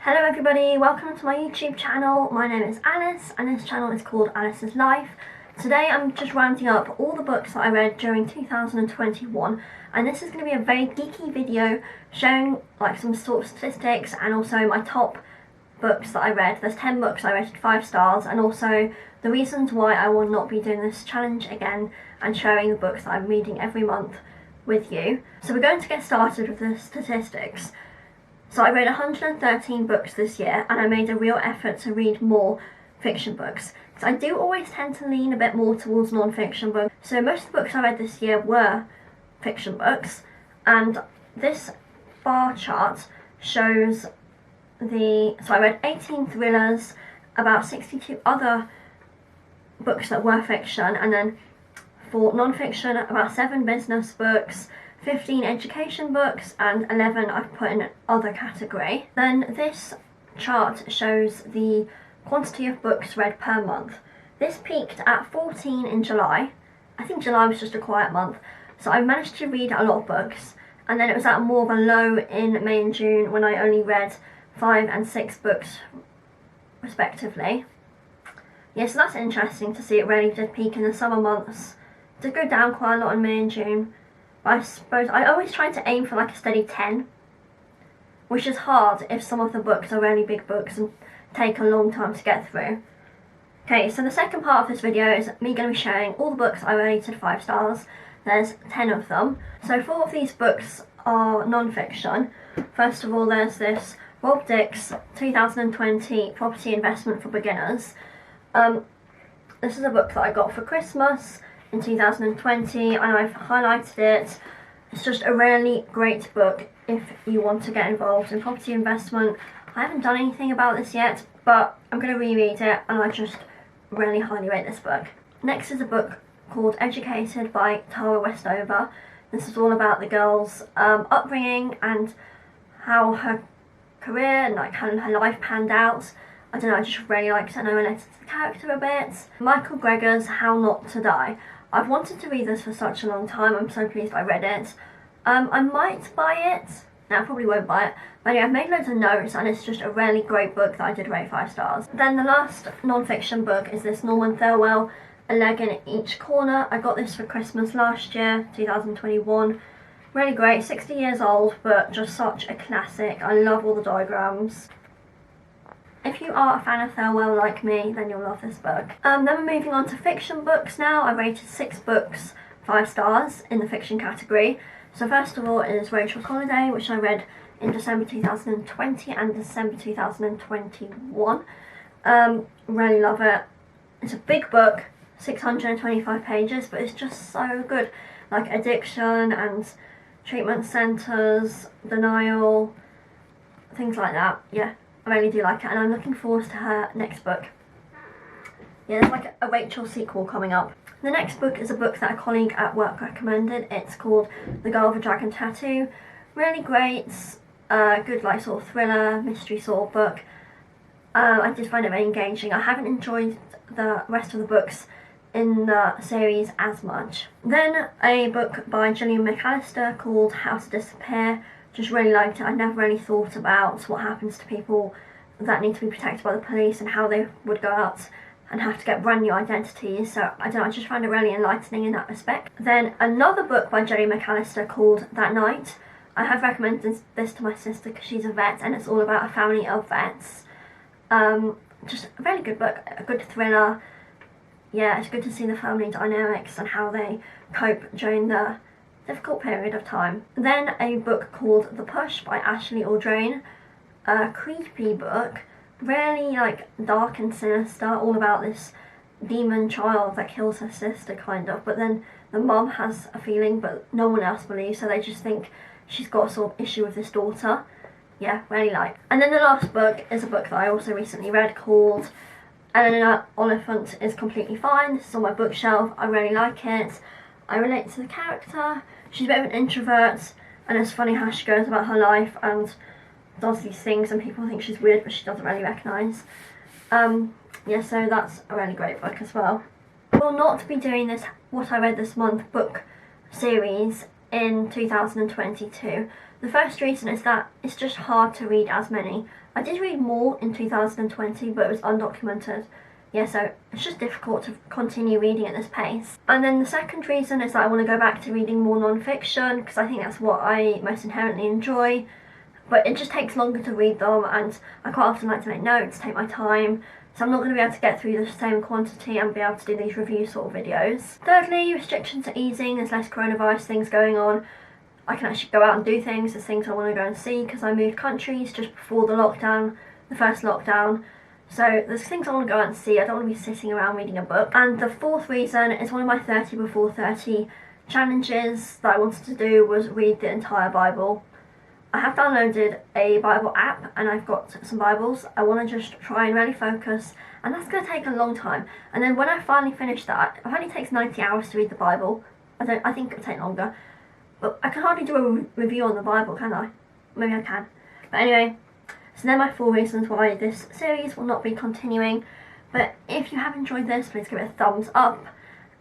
Hello everybody, welcome to my YouTube channel. My name is Alice and this channel is called Alice's Life. Today I'm just rounding up all the books that I read during 2021, and this is going to be a very geeky video showing like some sort of statistics and also my top books that I read. There's 10 books I rated 5 stars, and also the reasons why I will not be doing this challenge again and sharing the books that I'm reading every month with you. So we're going to get started with the statistics. So I read 113 books this year, and I made a real effort to read more fiction books. So I do always tend to lean a bit more towards non-fiction books. So most of the books I read this year were fiction books, and this bar chart shows so I read 18 thrillers, about 62 other books that were fiction, and then for non-fiction about 7 business books, 15 education books, and 11 I've put in other category. Then this chart shows the quantity of books read per month. This peaked at 14 in July. I think July was just a quiet month, so I managed to read a lot of books, and then it was at more of a low in May and June when I only read 5 and 6 books respectively. Yeah, so that's interesting to see. It really did peak in the summer months. It did go down quite a lot in May and June. I suppose I always try to aim for like a steady 10, which is hard if some of the books are really big books and take a long time to get through. Okay, so the second part of this video is me going to be sharing all the books I rated 5 stars. There's 10 of them. So 4 of these books are non-fiction. First of all, there's this Rob Dick's 2020 Property Investment for Beginners. This is a book that I got for Christmas in 2020, and I've highlighted it. It's just a really great book if you want to get involved in property investment. I haven't done anything about this yet, but I'm going to reread it, and I just really highly rate this book. Next is a book called Educated by Tara Westover. This is all about the girl's upbringing and how her career and like how her life panned out. I don't know, I just really liked it and I related to the character a bit. Michael Greger's How Not to Die. I've wanted to read this for such a long time. I'm so pleased I read it. I might buy it. No, I probably won't buy it. But yeah, I've made loads of notes, and it's just a really great book that I did rate 5 stars. Then the last non-fiction book is this Norman Thurwell, A Leg in Each Corner. I got this for Christmas last year, 2021. Really great, 60 years old, but just such a classic. I love all the diagrams. If you are a fan of Thurwell like me, then you'll love this book. Then we're moving on to fiction books now. I rated 6 books 5 stars in the fiction category. So first of all is Rachel's Holiday, which I read in December 2020 and December 2021. Really love it. It's a big book, 625 pages, but it's just so good. Like addiction and treatment centres, denial, things like that. Yeah. I really do like it, and I'm looking forward to her next book. Yeah, there's like a Rachel sequel coming up. The next book is a book that a colleague at work recommended. It's called The Girl with a Dragon Tattoo. Really great, good like sort of thriller, mystery sort of book. I just find it very engaging. I haven't enjoyed the rest of the books in the series as much. Then a book by Gillian McAllister called How to Disappear. Just really liked it. I never really thought about what happens to people that need to be protected by the police and how they would go out and have to get brand new identities. So I don't know, I just found it really enlightening in that respect. Then another book by Gillian McAllister called That Night. I have recommended this to my sister because she's a vet, and it's all about a family of vets. Just a really good book, a good thriller. Yeah, it's good to see the family dynamics and how they cope during the difficult period of time. Then a book called The Push by Ashley Audrain. A creepy book, really like dark and sinister, all about this demon child that kills her sister kind of, but then the mum has a feeling but no one else believes, so they just think she's got a sort of issue with this daughter. Yeah, really like. And then the last book is a book that I also recently read called Eleanor Oliphant is Completely Fine. This is on my bookshelf. I really like it. I relate to the character. She's a bit of an introvert, and it's funny how she goes about her life and does these things and people think she's weird, but she doesn't really recognise. Yeah, so that's a really great book as well. I will not be doing this What I Read This Month book series in 2022. The first reason is that it's just hard to read as many I did read more in 2020, but it was undocumented. Yeah, so it's just difficult to continue reading at this pace. And then the second reason is that I want to go back to reading more non-fiction, because I think that's what I most inherently enjoy. But it just takes longer to read them, and I quite often like to make notes, take my time, so I'm not going to be able to get through the same quantity and be able to do these review sort of videos. Thirdly, restrictions are easing, there's less coronavirus things going on. I can actually go out and do things, there's things I want to go and see, because I moved countries just before the lockdown, the first lockdown. So there's things I want to go out and see, I don't want to be sitting around reading a book. And the fourth reason is one of my 30 before 30 challenges that I wanted to do was read the entire Bible. I have downloaded a Bible app and I've got some Bibles. I want to just try and really focus, and that's going to take a long time. And then when I finally finish that, it only takes 90 hours to read the Bible. I think it'll take longer. But I can hardly do a review on the Bible, can I? Maybe I can. But anyway, so they're my 4 reasons why this series will not be continuing. But if you have enjoyed this, please give it a thumbs up.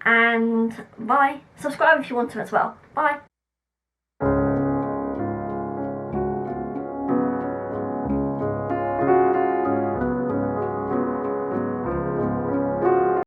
And bye. Subscribe if you want to as well. Bye.